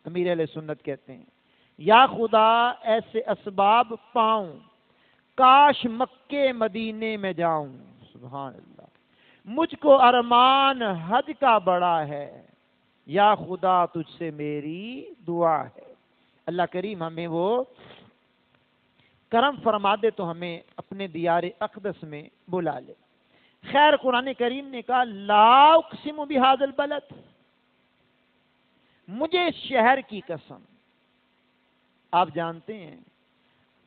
امیر اہل سنت کہتے ہیں یا خدا ایسے اسباب پاؤں، کاش مکے مدینے میں جاؤں، سبحان اللہ، مجھ کو ارمان حج کا بڑا ہے، یا خدا تجھ سے میری دعا ہے۔ اللہ کریم ہمیں وہ کرم فرما دے تو ہمیں اپنے دیار اقدس میں بلا لے۔ خیر قرآن کریم نے کہا لا اقسم بہذا البلد، مجھے اس شہر کی قسم۔ آپ جانتے ہیں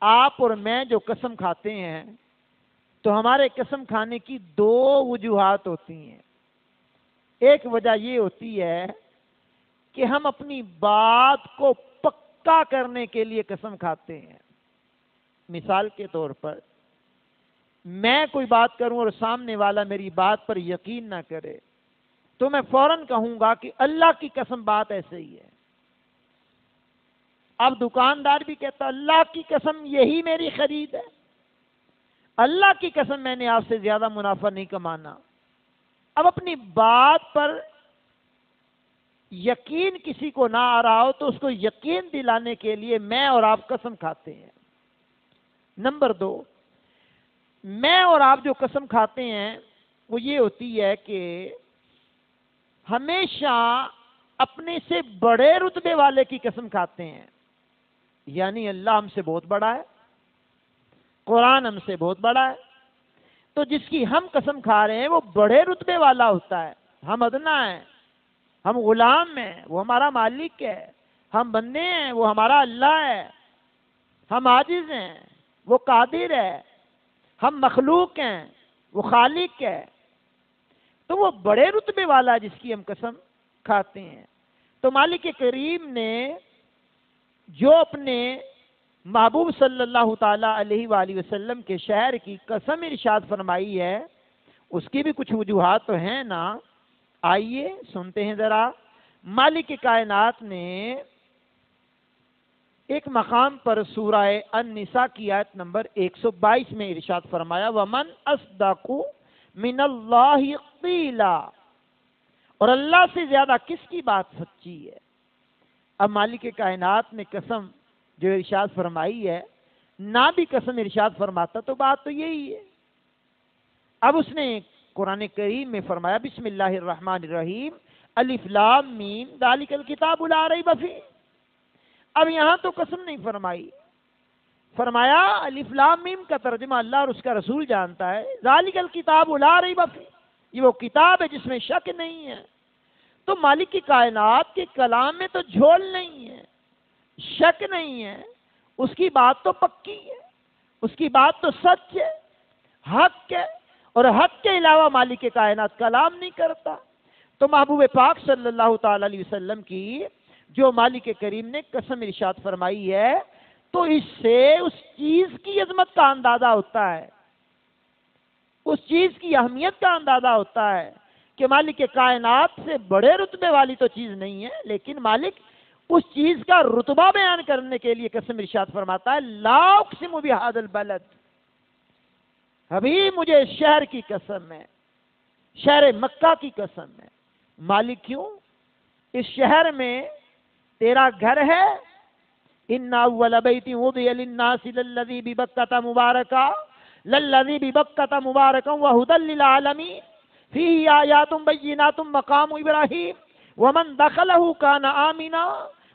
آپ اور میں جو قسم کھاتے ہیں تو ہمارے قسم کھانے کی دو وجوہات ہوتی ہیں۔ ایک وجہ یہ ہوتی ہے کہ ہم اپنی بات کو پکا کرنے کے لیے قسم کھاتے ہیں۔ مثال کے طور پر میں کوئی بات کروں اور سامنے والا میری بات پر یقین نہ کرے تو میں فوراً کہوں گا کہ اللہ کی قسم بات ایسے ہی ہے۔ اب دکاندار بھی کہتا اللہ کی قسم یہی میری خرید ہے، اللہ کی قسم میں نے آپ سے زیادہ منافع نہیں کمانا۔ اب اپنی بات پر یقین کسی کو نہ آ رہا ہو تو اس کو یقین دلانے کے لیے میں اور آپ قسم کھاتے ہیں۔ نمبر دو، میں اور آپ جو قسم کھاتے ہیں وہ یہ ہوتی ہے کہ ہمیشہ اپنے سے بڑے رتبے والے کی قسم کھاتے ہیں، یعنی اللہ ہم سے بہت بڑا ہے، قرآن ہم سے بہت بڑا ہے، تو جس کی ہم قسم کھا رہے ہیں وہ بڑے رتبے والا ہوتا ہے، ہم ادنا ہیں، ہم غلام ہیں، وہ ہمارا مالک ہے، ہم بندے ہیں، وہ ہمارا اللہ ہے، ہم عاجز ہیں، وہ قادر ہے، ہم مخلوق ہیں، وہ خالق ہے، تو وہ بڑے رتبے والا جس کی ہم قسم کھاتے ہیں۔ تو مالک کریم نے جو اپنے محبوب صلی اللہ تعالی علیہ وآلہ وسلم کے شہر کی قسم ارشاد فرمائی ہے اس کی بھی کچھ وجوہات تو ہیں نا، آئیے سنتے ہیں ذرا۔ مالک کائنات نے ایک مقام پر سورہ النساء کی آیت نمبر 122 میں ارشاد فرمایا وَمَنْ أَصْدَقُ مِنَ اللَّهِ قِيلًا، اور اللہ سے زیادہ کس کی بات سچی ہے۔ اب مالک کائنات نے قسم جو ارشاد فرمائی ہے، نہ بھی قسم ارشاد فرماتا تو بات تو یہی ہے۔ اب اس نے قرآن کریم میں فرمایا بسم اللہ الرحمن الرحیم الف لام میم ذالک الکتاب لا ریب فیہ۔ اب یہاں تو قسم نہیں فرمائی، فرمایا الف لام میم کا ترجمہ اللہ اور اس کا رسول جانتا ہے، ذالک الکتاب لا ریب فیہ، یہ وہ کتاب ہے جس میں شک نہیں ہے۔ تو مالک کی کائنات کے کلام میں تو جھول نہیں ہے، شک نہیں ہے، اس کی بات تو پکی ہے، اس کی بات تو سچ ہے، حق ہے، اور حق کے علاوہ مالک کائنات کلام نہیں کرتا۔ تو محبوب پاک صلی اللہ تعالی علیہ وسلم کی جو مالک کریم نے قسم ارشاد فرمائی ہے تو اس سے اس چیز کی عظمت کا اندازہ ہوتا ہے، اس چیز کی اہمیت کا اندازہ ہوتا ہے کہ مالک کائنات سے بڑے رتبے والی تو چیز نہیں ہے، لیکن مالک اس چیز کا رتبہ بیان کرنے کے لیے قسم ارشاد فرماتا ہے لا اقسم بہذا البلد، ابھی مجھے شہر کی قسم ہے، شہر مکہ کی قسم ہے۔ مالک کیوں؟ اس شہر میں تیرا گھر ہے، ان اول بیت وضع للناس للذی ببکۃ مبارکا للذی ببکۃ مبارکا وہدی للعالمین فیہ آیات بینات مقام ابراہیم ومن دخلہ کان آمنا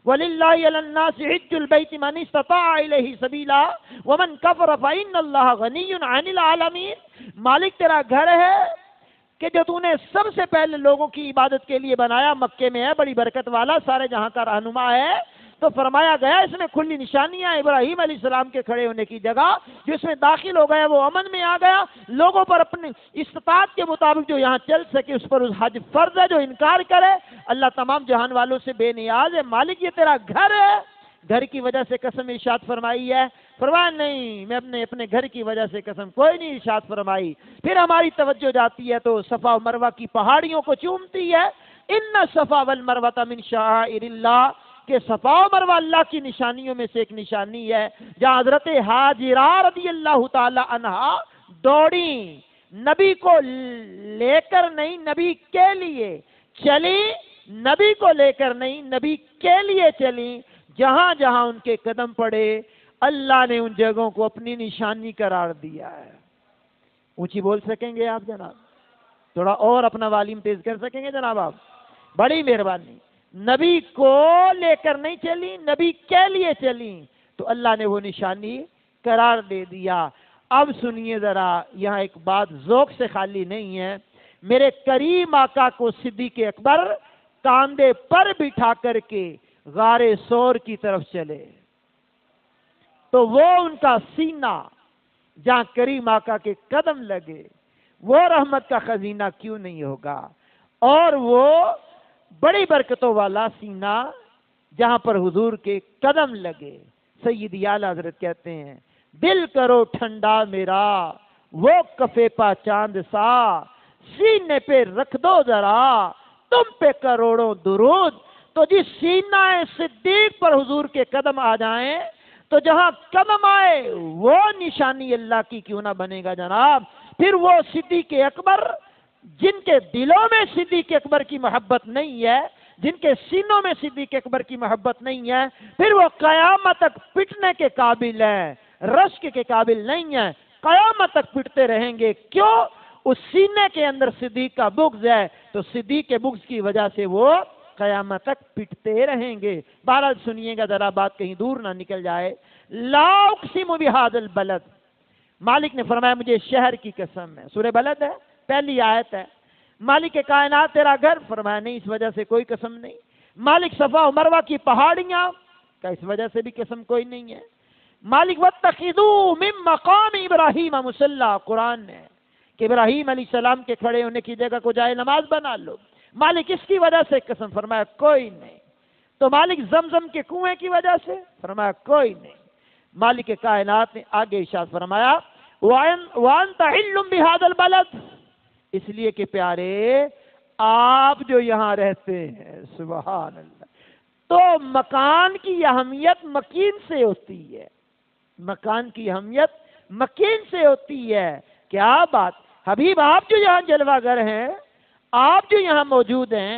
وَلِلَّهِ عَلَى النَّاسِ حِجُّ الْبَيْتِ مَنِ اسْتَطَاعَ إِلَيْهِ سَبِيلًا وَمَنْ كَفَرَ فَإِنَّ اللَّهَ غَنِيٌّ عَنِ الْعَالَمِينَ۔ مالک تیرا گھر ہے کہ جو تو نے سب سے پہلے لوگوں کی عبادت کے لیے بنایا، مکے میں ہے، بڑی برکت والا، سارے جہاں کا رہنما ہے۔ تو فرمایا گیا اس میں کھلی نشانیاں، ابراہیم علیہ السلام کے کھڑے ہونے کی جگہ جو اس میں داخل ہو گیا وہ امن میں آ گیا، لوگوں پر اپنی استطاعت کے مطابق جو یہاں چل سکے اس پر حج فرض ہے، جو انکار کرے اللہ تمام جہان والوں سے بے نیاز ہے۔ مالک یہ تیرا گھر ہے، گھر کی وجہ سے قسم ارشاد فرمائی ہے؟ فرمایا نہیں، میں اپنے گھر کی وجہ سے قسم کوئی نہیں ارشاد فرمائی۔ پھر ہماری توجہ جاتی ہے تو صفا و مروہ کی پہاڑیوں کو چومتی ہے، ان الصفا والمروہ من شعائر اللہ، کہ صفا و مروہ اللہ کی نشانیوں میں سے ایک نشانی ہے۔ جہاں حضرت ہاجرہ رضی اللہ تعالی عنہا دوڑی، نبی کو لے کر نہیں نبی کے لیے چلی، نبی کو لے کر نہیں، نبی کے لیے چلیں، جہاں جہاں ان کے قدم پڑے اللہ نے ان جگہوں کو اپنی نشانی قرار دیا ہے۔ اونچی بول سکیں گے آپ جناب؟ تھوڑا اور اپنا والیوم تیز کر سکیں گے جناب آپ؟ بڑی مہربانی۔ نبی کو لے کر نہیں چلی، نبی کے لیے چلی تو اللہ نے وہ نشانی قرار دے دیا۔ اب سنیے ذرا، یہاں ایک بات ذوق سے خالی نہیں ہے۔ میرے کریم آقا کو صدیق اکبر کاندھے پر بٹھا کر کے غار ثور کی طرف چلے تو وہ ان کا سینہ جہاں کریم آقا کے قدم لگے وہ رحمت کا خزینہ کیوں نہیں ہوگا؟ اور وہ بڑی برکتوں والا سینہ جہاں پر حضور کے قدم لگے، سیدی اعلیٰ حضرت کہتے ہیں دل کرو ٹھنڈا میرا وہ کفے پا چاند سا، سینے پہ رکھ دو ذرا تم پہ کروڑوں درود۔ تو جس سینہ صدیق پر حضور کے قدم آ جائیں تو جہاں قدم آئے وہ نشانی اللہ کی کیوں نہ بنے گا جناب؟ پھر وہ صدیق اکبر جن کے دلوں میں صدیق اکبر کی محبت نہیں ہے، جن کے سینوں میں صدیق اکبر کی محبت نہیں ہے، پھر وہ قیامت تک پٹنے کے قابل ہیں، رشک کے قابل نہیں ہیں، قیامت تک پٹتے رہیں گے۔ کیوں؟ اس سینے کے اندر صدیق کا بغض ہے، تو صدیق کے بغض کی وجہ سے وہ قیامت تک پٹتے رہیں گے۔ بہرحال سنیے گا ذرا، بات کہیں دور نہ نکل جائے۔ لا اقسم بہذا البلد، مالک نے فرمایا مجھے شہر کی قسم ہے۔ سورہ بلد ہے، پہلی آیت ہے۔ مالک کائنات تیرا گھر، فرمایا نہیں اس وجہ سے کوئی قسم نہیں۔ مالک صفا و مروہ کی پہاڑیاں، کہ اس وجہ سے بھی قسم کوئی نہیں ہے۔ مالک واتخذوا من مقام ابراہیم مصلی، قرآن نے کہ ابراہیم علیہ السلام کے کھڑے ہونے کی جگہ کو جائے نماز بنا لو۔ مالک اس کی وجہ سے قسم، فرمایا کوئی نہیں۔ تو مالک زمزم کے کنویں کی وجہ سے، فرمایا کوئی نہیں۔ مالک کائنات نے آگے ارشاد فرمایا وَأَنْتَ حِلٌّ بِهَذَا الْبَلَدِ، اس لیے کہ پیارے آپ جو یہاں رہتے ہیں، سبحان اللہ، تو مکان کی اہمیت مکین سے ہوتی ہے، مکان کی اہمیت مکین سے ہوتی ہے۔ کیا بات، حبیب آپ جو یہاں جلوہ گر ہیں، آپ جو یہاں موجود ہیں،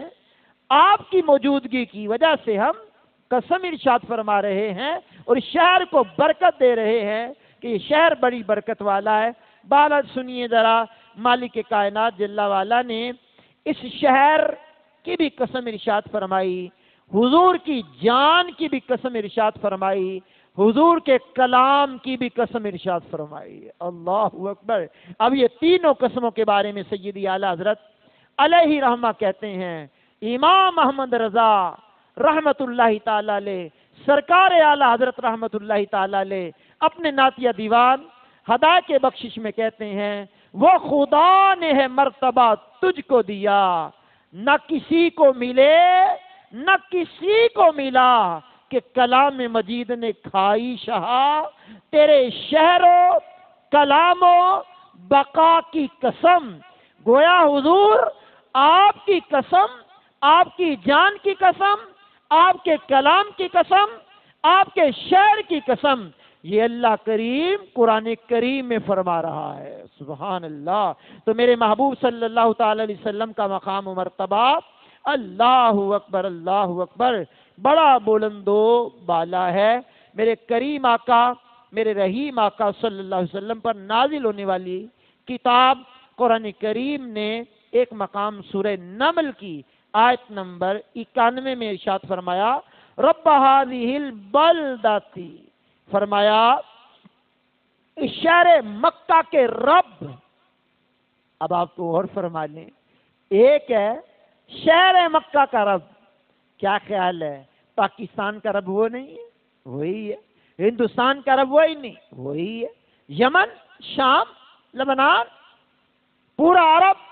آپ کی موجودگی کی وجہ سے ہم قسم ارشاد فرما رہے ہیں اور شہر کو برکت دے رہے ہیں کہ یہ شہر بڑی برکت والا ہے۔ بہرحال سنیے ذرا، مالک کائنات جل والا نے اس شہر کی بھی قسم ارشاد فرمائی، حضور کی جان کی بھی قسم ارشاد فرمائی، حضور کے کلام کی بھی قسم ارشاد فرمائی۔ اللہ اکبر۔ اب یہ تینوں قسموں کے بارے میں سیدی اعلیٰ حضرت علیہ رحمہ کہتے ہیں، امام احمد رضا رحمت اللہ تعالی علیہ، سرکار اعلیٰ حضرت رحمت اللہ تعالی علیہ اپنے نعتیہ دیوان ہدایت کے بخشش میں کہتے ہیں وہ خدا نے ہے مرتبہ تجھ کو دیا، نہ کسی کو ملے نہ کسی کو ملا کہ کلام مجید نے کھائی شہا، تیرے شہر و کلام و بقا کی قسم۔ گویا حضور آپ کی قسم، آپ کی جان کی قسم، آپ کے کلام کی قسم، آپ کے شعر کی قسم، یہ اللہ کریم قرآن کریم میں فرما رہا ہے، سبحان اللہ۔ تو میرے محبوب صلی اللہ تعالی علیہ وسلم کا مقام و مرتبہ، اللہ اکبر اللہ اکبر، بڑا بلند و بالا ہے۔ میرے کریم آقا، میرے رحیم آقا صلی اللہ علیہ وسلم پر نازل ہونے والی کتاب قرآن کریم نے ایک مقام سورہ نمل کی آیت نمبر 91 میں ارشاد فرمایا رب هذه البلدۃ، فرمایا اس شہر مکہ کے رب۔ اب آپ کو اور فرما لیں، ایک ہے شہر مکہ کا رب، کیا خیال ہے پاکستان کا رب وہ نہیں ہے؟ وہی ہے۔ ہندوستان کا رب وہی نہیں، وہی ہے۔ یمن، شام، لبنان، پورا عرب،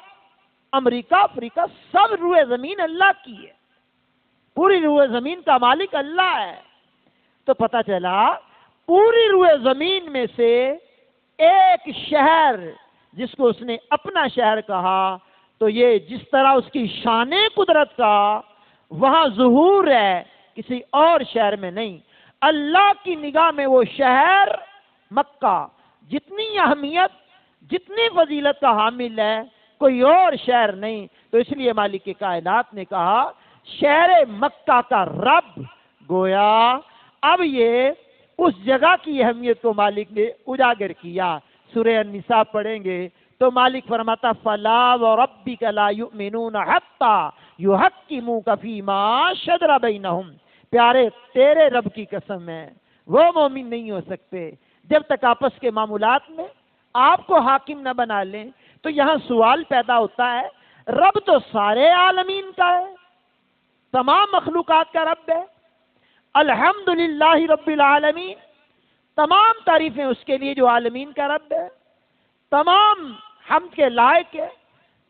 امریکہ، افریقہ، سب روئے زمین اللہ کی ہے، پوری روئے زمین کا مالک اللہ ہے۔ تو پتہ چلا پوری روئے زمین میں سے ایک شہر جس کو اس نے اپنا شہر کہا، تو یہ جس طرح اس کی شان قدرت کا وہاں ظہور ہے کسی اور شہر میں نہیں۔ اللہ کی نگاہ میں وہ شہر مکہ جتنی اہمیت، جتنی فضیلت کا حامل ہے کوئی اور شہر نہیں۔ تو اس لیے مالک کائنات نے کہا شہر مکہ کا رب، گویا اب یہ اس جگہ کی اہمیت کو مالک نے اجاگر کیا۔ سورہ النساء پڑھیں گے تو مالک فرماتا فلا وربک لا یؤمنون حتی یحکموک فیما شجر بینہم، پیارے تیرے رب کی قسم ہے وہ مومن نہیں ہو سکتے جب تک آپس کے معاملات میں آپ کو حاکم نہ بنا لیں۔ تو یہاں سوال پیدا ہوتا ہے، رب تو سارے عالمین کا ہے، تمام مخلوقات کا رب ہے، الحمدللہ رب العالمین، تمام تعریفیں اس کے لیے جو عالمین کا رب ہے، تمام حمد کے لائق ہے،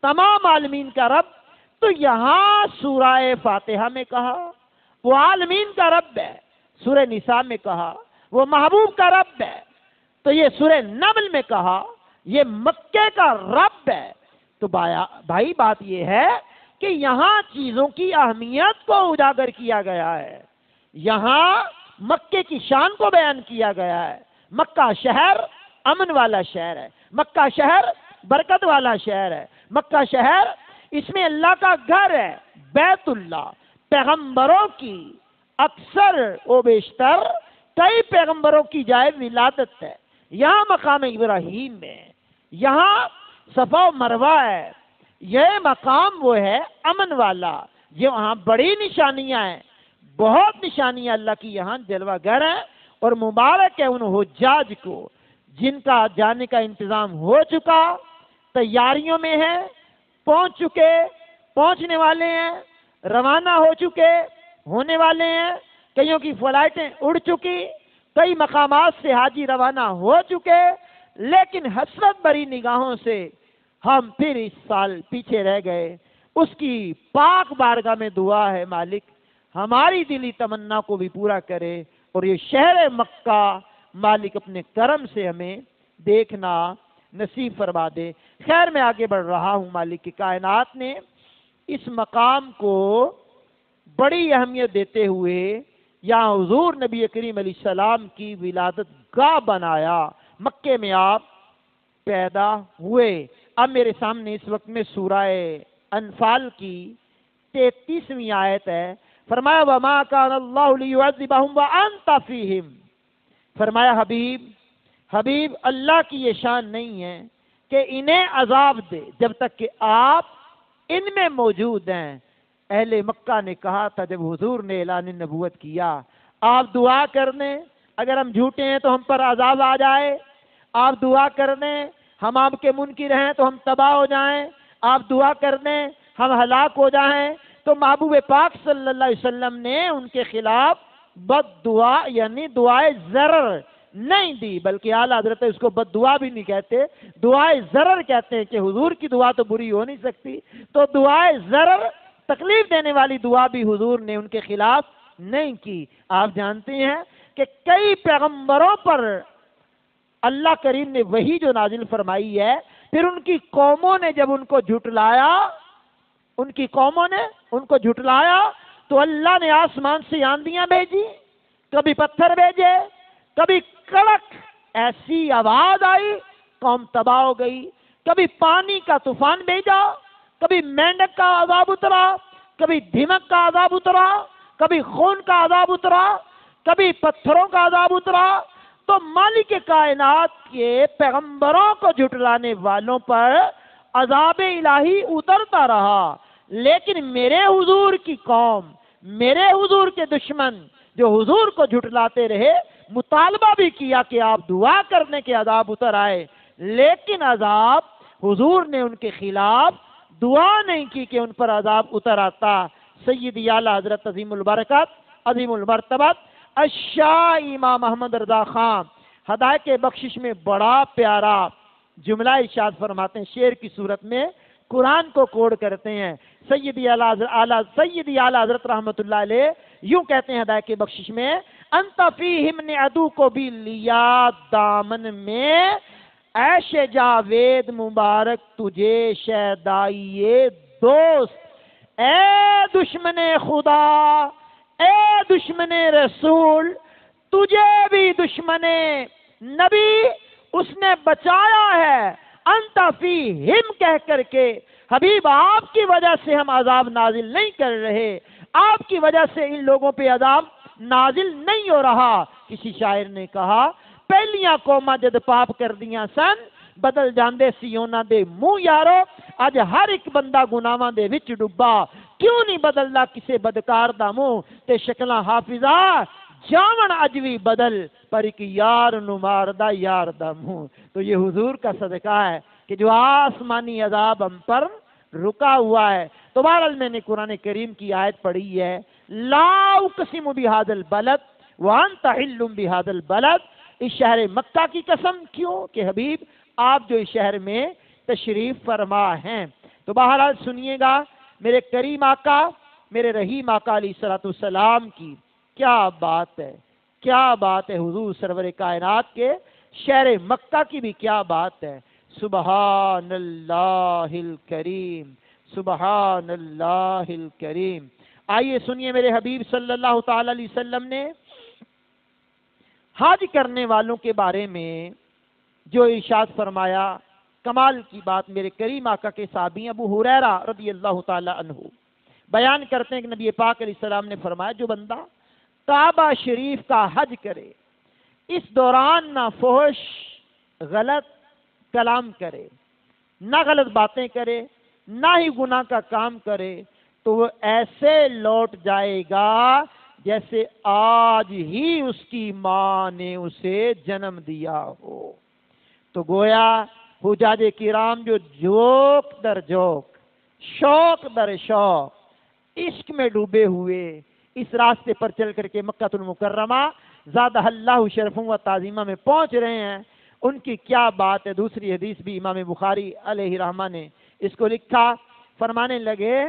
تمام عالمین کا رب۔ تو یہاں سورہ فاتحہ میں کہا وہ عالمین کا رب ہے، سورہ نساء میں کہا وہ محبوب کا رب ہے، تو یہ سورہ نمل میں کہا یہ مکے کا رب ہے۔ تو بھائی بات یہ ہے کہ یہاں چیزوں کی اہمیت کو اجاگر کیا گیا ہے، یہاں مکے کی شان کو بیان کیا گیا ہے۔ مکہ شہر امن والا شہر ہے، مکہ شہر برکت والا شہر ہے، مکہ شہر اس میں اللہ کا گھر ہے، بیت اللہ، پیغمبروں کی اکثر و بیشتر کئی پیغمبروں کی جائے ولادت ہے، یہاں مقام ابراہیم ہے، یہاں صفا و مروہ ہے، یہ مقام وہ ہے امن والا، یہ وہاں بڑی نشانیاں ہیں، بہت نشانیاں اللہ کی یہاں جلوہ گر ہیں، اور مبارک ہے ان حجاج کو جن کا جانے کا انتظام ہو چکا، تیاریوں میں ہے، پہنچ چکے، پہنچنے والے ہیں، روانہ ہو چکے، ہونے والے ہیں، کئیوں کی فلائٹیں اڑ چکی، کئی مقامات سے حاجی روانہ ہو چکے، لیکن حسرت بھری نگاہوں سے ہم پھر اس سال پیچھے رہ گئے۔ اس کی پاک بارگاہ میں دعا ہے مالک ہماری دلی تمنا کو بھی پورا کرے، اور یہ شہر مکہ مالک اپنے کرم سے ہمیں دیکھنا نصیب فرما دے۔ خیر میں آگے بڑھ رہا ہوں، مالک کی کائنات نے اس مقام کو بڑی اہمیت دیتے ہوئے یہاں حضور نبی کریم علیہ السلام کی ولادت گاہ بنایا، مکے میں آپ پیدا ہوئے۔ اب میرے سامنے اس وقت میں سورہ انفال کی 33ویں آیت ہے، فرمایا وَمَا كَانَ اللَّهُ لِيُعَذِّبَهُمْ وَأَنْتَ فِيهِمْ، فرمایا حبیب اللہ کی یہ شان نہیں ہے کہ انہیں عذاب دے جب تک کہ آپ ان میں موجود ہیں۔ اہل مکہ نے کہا تھا جب حضور نے اعلان نبوت کیا، آپ دعا کر دیں اگر ہم جھوٹے ہیں تو ہم پر عذاب آ جائے، آپ دعا کر دیں ہم آپ کے منکر ہیں تو ہم تباہ ہو جائیں، آپ دعا کر دیں ہم ہلاک ہو جائیں۔ تو محبوب پاک صلی اللہ علیہ وسلم نے ان کے خلاف بد دعا یعنی دعائے ضرر نہیں دی، بلکہ اعلیٰ حضرت اس کو بد دعا بھی نہیں کہتے، دعائے ضرر کہتے ہیں کہ حضور کی دعا تو بری ہو نہیں سکتی، تو دعائے ضرر تکلیف دینے والی دعا بھی حضور نے ان کے خلاف نہیں کی۔ آپ جانتے ہیں کہ کئی پیغمبروں پر اللہ کریم نے وہی جو نازل فرمائی ہے، پھر ان کی قوموں نے جب ان کو جھٹلایا، تو اللہ نے آسمان سے آندیاں بھیجی، کبھی پتھر بھیجے، کبھی کڑک ایسی آواز آئی قوم تباہ ہو گئی، کبھی پانی کا طوفان بھیجا، کبھی مینڈک کا عذاب اترا، کبھی دھمک کا عذاب اترا، کبھی خون کا عذاب اترا، کبھی پتھروں کا عذاب اترا۔ تو مالک کائنات کے پیغمبروں کو جھٹلانے والوں پر عذاب الہی اترتا رہا، لیکن میرے حضور کی قوم، میرے حضور کے دشمن جو حضور کو جھٹلاتے رہے، مطالبہ بھی کیا کہ آپ دعا کرنے کے عذاب اتر آئے، لیکن عذاب حضور نے ان کے خلاف دعا نہیں کی کہ ان پر عذاب اتر آتا۔ سیدی اعلیٰ حضرت عظیم البرکت عظیم المرتبت الشاہ امام محمد رضا خان ہدایت بخشش میں بڑا پیارا جملہ ارشاد فرماتے ہیں، شعر کی صورت میں قرآن کو کوڈ کرتے ہیں۔ سیدی اعلیٰ حضرت رحمت اللہ علیہ یوں کہتے ہیں ہدایت بخشش میں، انت فیہم نے عدو کو بھی لیا دامن میں، عیش جاوید مبارک تجھے شیدائی دوست، اے دشمن خدا، اے دشمن رسول، تجھے بھی دشمن نبی اس نے بچایا ہے۔ انت فیہم کہہ کر کے حبیب آپ کی وجہ سے ہم عذاب نازل نہیں کر رہے، آپ کی وجہ سے ان لوگوں پہ عذاب نازل نہیں ہو رہا۔ کسی شاعر نے کہا پہلیاں قوماں جد پاپ کر دیاں سن، بدل جاندے سی انہاں دے منہ یارو، اج ہر ایک بندہ گناہاں دے وچ ڈبا، کیوں نہیں بدلدا کسے بدکار دا منہ، تے شکلاں حافظا جاون اج وی بدل، پر ایک یار نو ماردا یار دا منہ۔ تو یہ حضور کا صدقہ ہے کہ جو آسمانی عذاب ہم پر رکا ہوا ہے۔ تو بہرحال میں نے قرآن کریم کی آیت پڑھی ہے، لا اقسم بہذا البلد وانت حل بہذا البلد، اس شہر مکہ کی قسم، کیوں کہ حبیب آپ جو اس شہر میں تشریف فرما ہیں۔ تو بہرحال سنیے گا میرے کریم آقا، میرے رحیم آقا علیہ السلام کی کیا بات ہے، کیا بات ہے، حضور سرور کائنات کے شہر مکہ کی بھی کیا بات ہے۔ سبحان اللہ الکریم، سبحان اللہ الکریم۔ آئیے سنیے میرے حبیب صلی اللہ تعالی علیہ وسلم نے حج کرنے والوں کے بارے میں جو ارشاد فرمایا، کمال کی بات۔ میرے کریم آقا کے صحابی ابو ہریرہ رضی اللہ تعالی عنہ بیان کرتے ہیں کہ نبی پاک علیہ السلام نے فرمایا، جو بندہ کعبہ شریف کا حج کرے، اس دوران نہ فحش غلط کلام کرے، نہ غلط باتیں کرے، نہ ہی گناہ کا کام کرے، تو وہ ایسے لوٹ جائے گا جیسے آج ہی اس کی ماں نے اسے جنم دیا ہو۔ تو گویا حجاج کرام جو جوک در جوک، شوق در شوق، عشق میں ڈوبے ہوئے اس راستے پر چل کر کے مکہ المکرمہ زادہ اللہ شرف و تعظیمہ میں پہنچ رہے ہیں، ان کی کیا بات ہے۔ دوسری حدیث بھی امام بخاری علیہ رحمہ نے اس کو لکھا، فرمانے لگے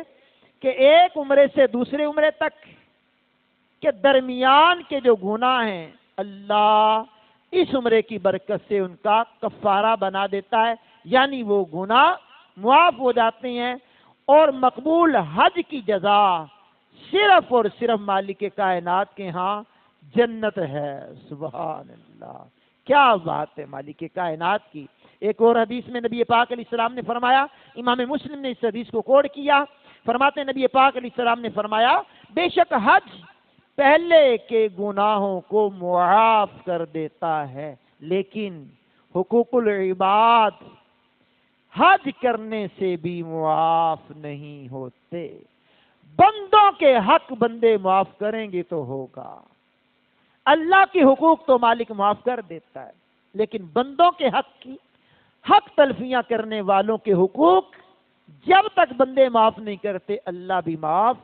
کہ ایک عمرے سے دوسرے عمرے تک کے درمیان کے جو گناہ ہیں، اللہ اس عمرے کی برکت سے ان کا کفارہ بنا دیتا ہے، یعنی وہ گناہ معاف ہو جاتے ہیں، اور مقبول حج کی جزا صرف اور صرف مالک کائنات کے ہاں جنت ہے۔ سبحان اللہ، کیا بات ہے مالک کائنات کی۔ ایک اور حدیث میں نبی پاک علیہ السلام نے فرمایا، امام مسلم نے اس حدیث کو کوٹ کیا، فرماتے ہیں نبی پاک علیہ السلام نے فرمایا، بے شک حج پہلے کے گناہوں کو معاف کر دیتا ہے، لیکن حقوق العباد حج کرنے سے بھی معاف نہیں ہوتے۔ بندوں کے حق بندے معاف کریں گے تو ہوگا، اللہ کی حقوق تو مالک معاف کر دیتا ہے، لیکن بندوں کے حق تلفیاں کرنے والوں کے حقوق جب تک بندے معاف نہیں کرتے اللہ بھی معاف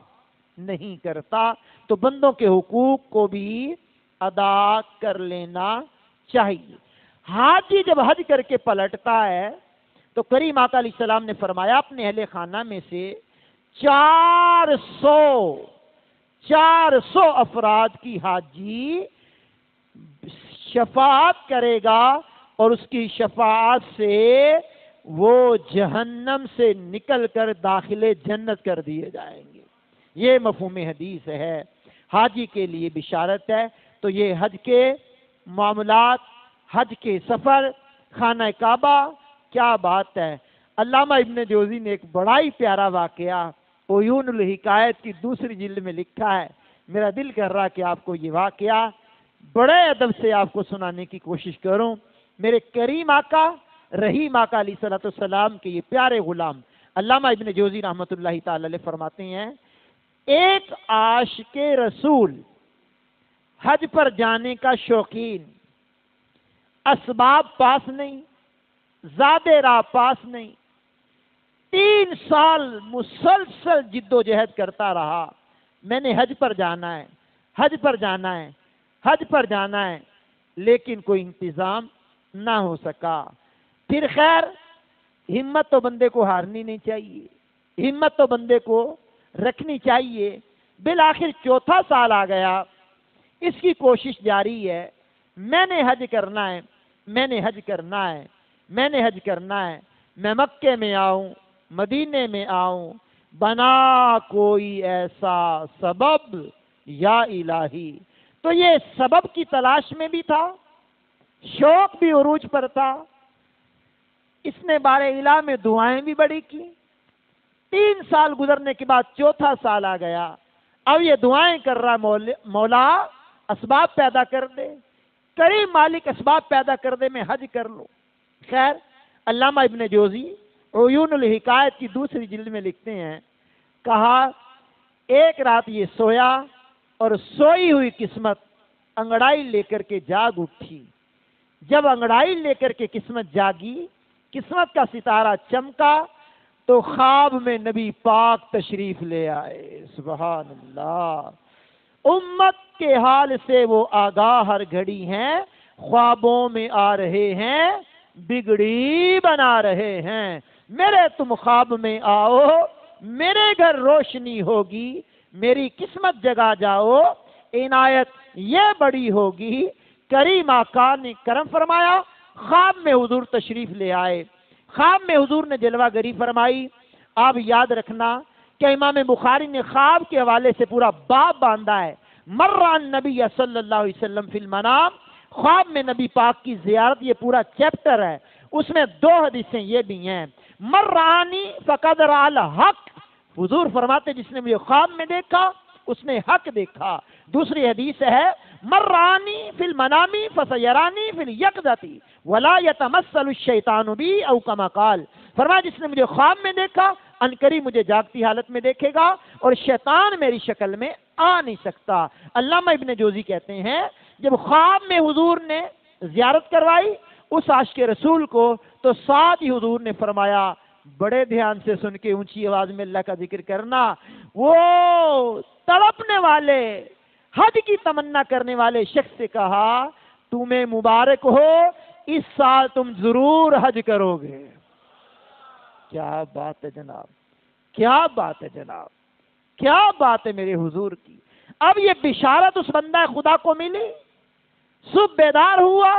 نہیں کرتا۔ تو بندوں کے حقوق کو بھی ادا کر لینا چاہیے۔ حاجی جب حج کر کے پلٹتا ہے تو کریم آقا علیہ السلام نے فرمایا، اپنے اہل خانہ میں سے 400 افراد کی حاجی شفاعت کرے گا، اور اس کی شفاعت سے وہ جہنم سے نکل کر داخل جنت کر دیے جائیں گے۔ یہ مفہوم حدیث ہے، حاجی کے لیے بشارت ہے۔ تو یہ حج کے معاملات، حج کے سفر، خانہ کعبہ، کیا بات ہے۔ علامہ ابن جوزی نے ایک بڑا ہی پیارا واقعہ عیون الحکایت کی دوسری جلد میں لکھا ہے، میرا دل کر رہا کہ آپ کو یہ واقعہ بڑے ادب سے آپ کو سنانے کی کوشش کروں۔ میرے کریم آقا رحیم آقا علیہ السلام کے یہ پیارے غلام علامہ ابن جوزی رحمۃ اللہ تعالی علیہ فرماتے ہیں، ایک عاشق رسول حج پر جانے کا شوقین، اسباب پاس نہیں، زیادہ راہ پاس نہیں، 3 سال مسلسل جد و جہد کرتا رہا، میں نے حج پر جانا ہے، حج پر جانا ہے، حج پر جانا ہے، لیکن کوئی انتظام نہ ہو سکا۔ پھر خیر، ہمت تو بندے کو ہارنی نہیں چاہیے، ہمت تو بندے کو رکھنی چاہیے۔ بالآخر 4تھا سال آ گیا، اس کی کوشش جاری ہے، میں نے حج کرنا ہے، میں نے حج کرنا ہے، میں نے حج کرنا ہے، میں مکے میں آؤں، مدینے میں آؤں، بنا کوئی ایسا سبب یا الہی۔ تو یہ سبب کی تلاش میں بھی تھا، شوق بھی عروج پر تھا، اس نے بار الہ میں دعائیں بھی بڑی کی۔ 3 سال گزرنے کے بعد 4تھا سال آ گیا، اب یہ دعائیں کر رہا مولا اسباب پیدا کر دے، کریم مالک اسباب پیدا کر دے، میں حج کر لوں۔ خیر علامہ ابن جوزی عیون الحکایت کی دوسری جلد میں لکھتے ہیں، کہا ایک رات یہ سویا اور سوئی ہوئی قسمت انگڑائی لے کر کے جاگ اٹھی۔ جب انگڑائی لے کر کے قسمت جاگی، قسمت کا ستارہ چمکا تو خواب میں نبی پاک تشریف لے آئے۔ سبحان اللہ، امت کے حال سے وہ آگاہ ہر گھڑی ہیں، خوابوں میں آ رہے ہیں بگڑی بنا رہے ہیں۔ میرے تم خواب میں آؤ، میرے گھر روشنی ہوگی، میری قسمت جگا جاؤ، عنایت یہ بڑی ہوگی۔ کریم آقا نے کرم فرمایا، خواب میں حضور تشریف لے آئے، خواب میں حضور نے جلوہ گری فرمائی۔ آپ یاد رکھنا کہ امام بخاری نے خواب کے حوالے سے پورا باب باندھا ہے، مران نبی صلی اللہ علیہ وسلم فی المنام، خواب میں نبی پاک کی زیارت، یہ پورا چیپٹر ہے۔ اس میں 2 حدیثیں یہ بھی ہیں، مرانی فقد رأى الحق، حضور فرماتے جس نے مجھے خواب میں دیکھا اس نے حق دیکھا۔ دوسری حدیث ہے، مرانی فی المنامی فسیرانی فی الیقظۃ ولا یتمثل الشیطان بی او کما قال، فرمایا جس نے مجھے خواب میں دیکھا عنقریب مجھے جاگتی حالت میں دیکھے گا، اور شیطان میری شکل میں آ نہیں سکتا۔ علامہ ابن جوزی کہتے ہیں جب خواب میں حضور نے زیارت کروائی اس عاشق رسول کو تو ساتھ ہی حضور نے فرمایا، بڑے دھیان سے سن کے اونچی آواز میں اللہ کا ذکر کرنا، وہ تڑپنے والے حج کی تمنا کرنے والے شخص سے کہا، تمہیں مبارک ہو، اس سال تم ضرور حج کرو گے۔ کیا بات ہے جناب، کیا بات ہے جناب، کیا بات ہے میرے حضور کی۔ اب یہ بشارت اس بندہ خدا کو ملی، صبح بیدار ہوا،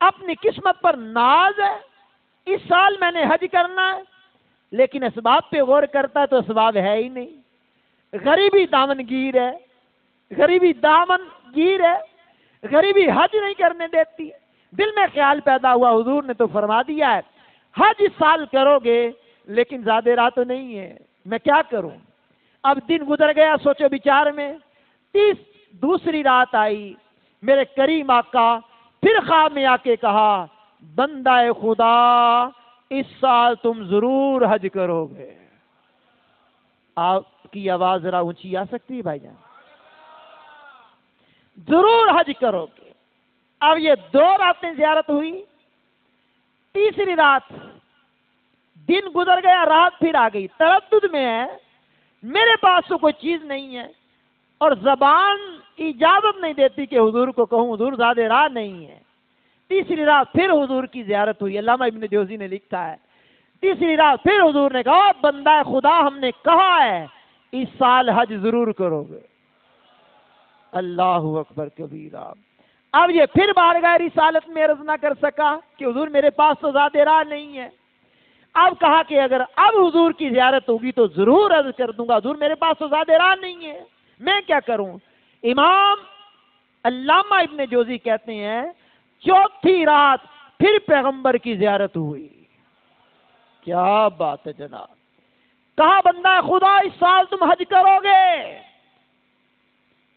اپنی قسمت پر ناز ہے، اس سال میں نے حج کرنا ہے، لیکن اسباب پہ غور کرتا ہے تو اسباب ہے ہی نہیں۔ غریبی دامن گیر ہے، غریبی دامن گیر ہے، غریبی حج نہیں کرنے دیتی۔ دل میں خیال پیدا ہوا، حضور نے تو فرما دیا ہے حج اس سال کرو گے، لیکن زیادہ راہ تو نہیں ہے، میں کیا کروں۔ اب دن گزر گیا سوچو بچار میں، دوسری رات آئی، میرے کریم آقا پھر خواب میں آ کے کہا، بندہ خدا اس سال تم ضرور حج کرو گے۔ آپ کی آواز ذرا اونچی آ سکتی ہے بھائی جان؟ ضرور حج کرو گے۔ اب یہ 2 راتیں زیارت ہوئی، تیسری رات دن گزر گیا، رات پھر آ گئی، تردد میں ہے، میرے پاس تو کوئی چیز نہیں ہے اور زبان اجازت نہیں دیتی کہ حضور کو کہوں، حضور زیادہ راہ نہیں ہے۔ تیسری رات پھر حضور کی زیارت ہوئی، علامہ ابن جوزی نے لکھا ہے، تیسری رات پھر حضور نے کہا، بندہ خدا ہم نے کہا ہے اس سال حج ضرور کرو گے۔ اللہ اکبر کبیرہ۔ اب یہ پھر بارگاہ رسالت میں عرض نہ کر سکا کہ حضور میرے پاس تو زیادہ راہ نہیں ہے۔ اب کہا کہ اگر اب حضور کی زیارت ہوگی تو ضرور عرض کر دوں گا، حضور میرے پاس تو زیادہ راہ نہیں ہے، میں کیا کروں۔ امام علامہ ابن جوزی کہتے ہیں 4تھی رات پھر پیغمبر کی زیارت ہوئی۔ کیا بات ہے جناب۔ کہا بندہ خدا اس سال تم حج کرو گے،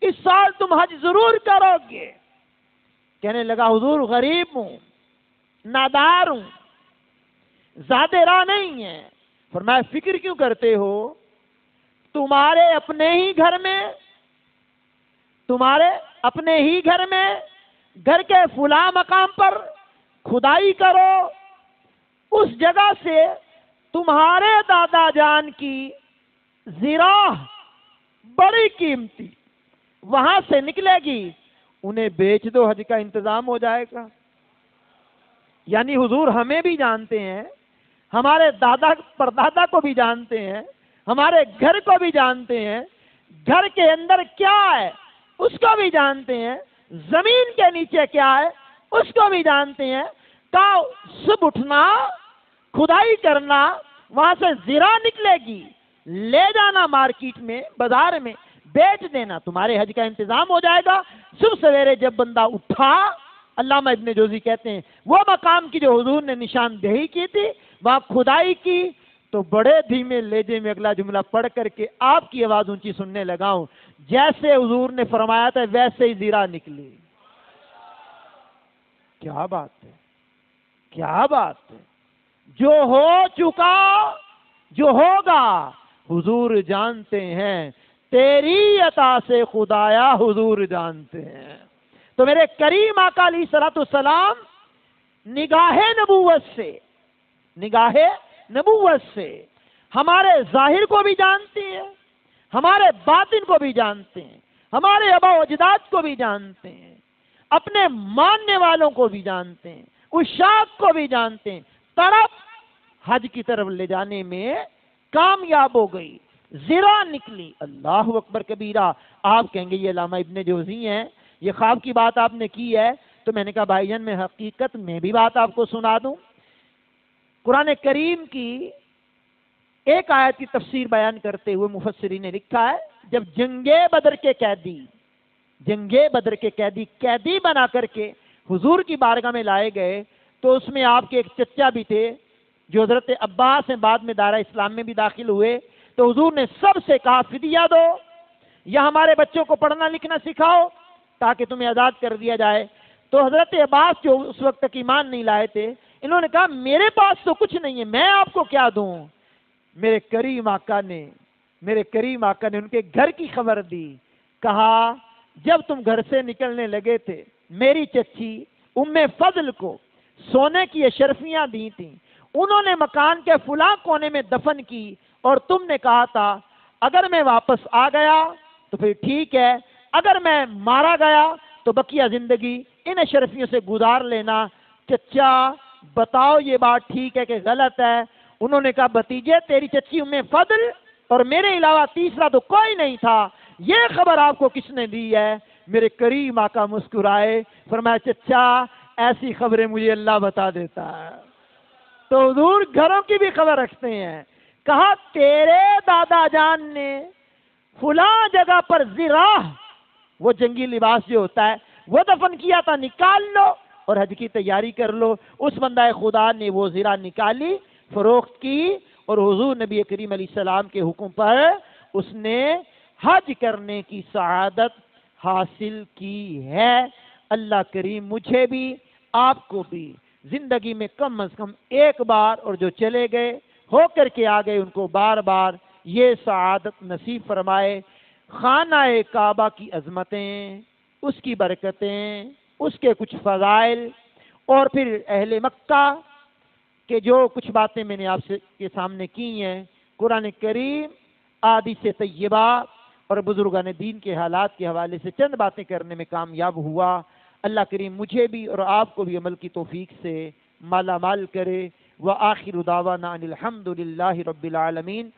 اس سال تم حج ضرور کرو گے۔ کہنے لگا حضور غریب ہوں، نادار ہوں، زیادہ راہ نہیں ہے۔ فرمایا فکر کیوں کرتے ہو، تمہارے اپنے ہی گھر میں، تمہارے اپنے ہی گھر میں گھر کے فلاں مقام پر کھدائی کرو، اس جگہ سے تمہارے دادا جان کی زراح بڑی قیمتی وہاں سے نکلے گی، انہیں بیچ دو، حج کا انتظام ہو جائے گا۔ یعنی حضور ہمیں بھی جانتے ہیں، ہمارے دادا پردادا کو بھی جانتے ہیں، ہمارے گھر کو بھی جانتے ہیں، گھر کے اندر کیا ہے اس کو بھی جانتے ہیں، زمین کے نیچے کیا ہے اس کو بھی جانتے ہیں۔ کہا صبح اٹھنا، کھدائی کرنا، وہاں سے زرا نکلے گی، لے جانا مارکیٹ میں، بازار میں بیچ دینا، تمہارے حج کا انتظام ہو جائے گا۔ صبح سویرے جب بندہ اٹھا، علامہ ابن جوزی کہتے ہیں وہ مقام کی جو حضور نے نشاندہی کی تھی، وہاں کھدائی کی، تو بڑے دھیمے لہجے میں اگلا جملہ پڑھ کر کے آپ کی آواز اونچی سننے لگا ہوں، جیسے حضور نے فرمایا تھا ویسے ہی زیرہ نکلی۔ کیا بات ہے، کیا بات ہے! جو ہو چکا، جو ہوگا حضور جانتے ہیں، تیری عطا سے خدایا حضور جانتے ہیں۔ تو میرے کریم آقا علیہ الصلوۃ والسلام نگاہ نبوت سے، نگاہ نبوت سے ہمارے ظاہر کو بھی جانتے ہیں، ہمارے باطن کو بھی جانتے ہیں، ہمارے آباء و اجداد کو بھی جانتے ہیں، اپنے ماننے والوں کو بھی جانتے ہیں، عشاق کو بھی جانتے ہیں۔ طرف حج کی طرف لے جانے میں کامیاب ہو گئی، زرہ نکلی۔ اللہ اکبر کبیرہ۔ آپ کہیں گے یہ علامہ ابن جوزی ہیں، یہ خواب کی بات آپ نے کی ہے، تو میں نے کہا بھائی جان میں حقیقت میں بھی بات آپ کو سنا دوں۔ قرآن کریم کی ایک آیت کی تفسیر بیان کرتے ہوئے مفسرین نے لکھا ہے، جب جنگ بدر کے قیدی، جنگ بدر کے قیدی بنا کر کے حضور کی بارگاہ میں لائے گئے، تو اس میں آپ کے ایک چچا بھی تھے جو حضرت عباس ہیں، بعد میں دارہ اسلام میں بھی داخل ہوئے۔ تو حضور نے سب سے کہا فدیہ دو یا ہمارے بچوں کو پڑھنا لکھنا سکھاؤ تاکہ تمہیں آزاد کر دیا جائے۔ تو حضرت عباس جو اس وقت تک ایمان نہیں لائے تھے، انہوں نے کہا میرے پاس تو کچھ نہیں ہے، میں آپ کو کیا دوں؟ میرے کریم آقا نے ان کے گھر کی خبر دی، کہا جب تم گھر سے نکلنے لگے تھے میری چچی ام فضل کو سونے کی اشرفیاں دی تھیں، انہوں نے مکان کے فلاں کونے میں دفن کی، اور تم نے کہا تھا اگر میں واپس آ گیا تو پھر ٹھیک ہے، اگر میں مارا گیا تو بقیہ زندگی ان اشرفیوں سے گزار لینا۔ چچا بتاؤ یہ بات ٹھیک ہے کہ غلط ہے؟ انہوں نے کہا بھتیجے تیری چچی ام فضل اور میرے علاوہ تیسرا تو کوئی نہیں تھا، یہ خبر آپ کو کس نے دی ہے؟ میرے کریم آقا مسکرائے، فرمایا چچا ایسی خبریں مجھے اللہ بتا دیتا ہے۔ تو حضور گھروں کی بھی خبر رکھتے ہیں۔ کہا تیرے دادا جان نے فلاں جگہ پر زرہ، وہ جنگی لباس جو ہوتا ہے، وہ دفن کیا تھا، نکال لو اور حج کی تیاری کر لو۔ اس بندہ خدا نے وہ زرہ نکالی، فروخت کی، اور حضور نبی کریم علیہ السلام کے حکم پر اس نے حج کرنے کی سعادت حاصل کی ہے۔ اللہ کریم مجھے بھی آپ کو بھی زندگی میں کم از کم ایک بار، اور جو چلے گئے ہو کر کے آ گئے ان کو بار بار یہ سعادت نصیب فرمائے۔ خانہ کعبہ کی عظمتیں، اس کی برکتیں، اس کے کچھ فضائل، اور پھر اہل مکہ کہ جو کچھ باتیں میں نے آپ کے سامنے کی ہیں، قرآن کریم، احادیث طیبہ اور بزرگان دین کے حالات کے حوالے سے چند باتیں کرنے میں کامیاب ہوا۔ اللہ کریم مجھے بھی اور آپ کو بھی عمل کی توفیق سے مالا مال کرے۔ وآخر دعوانا ان الحمد للہ رب العالمین۔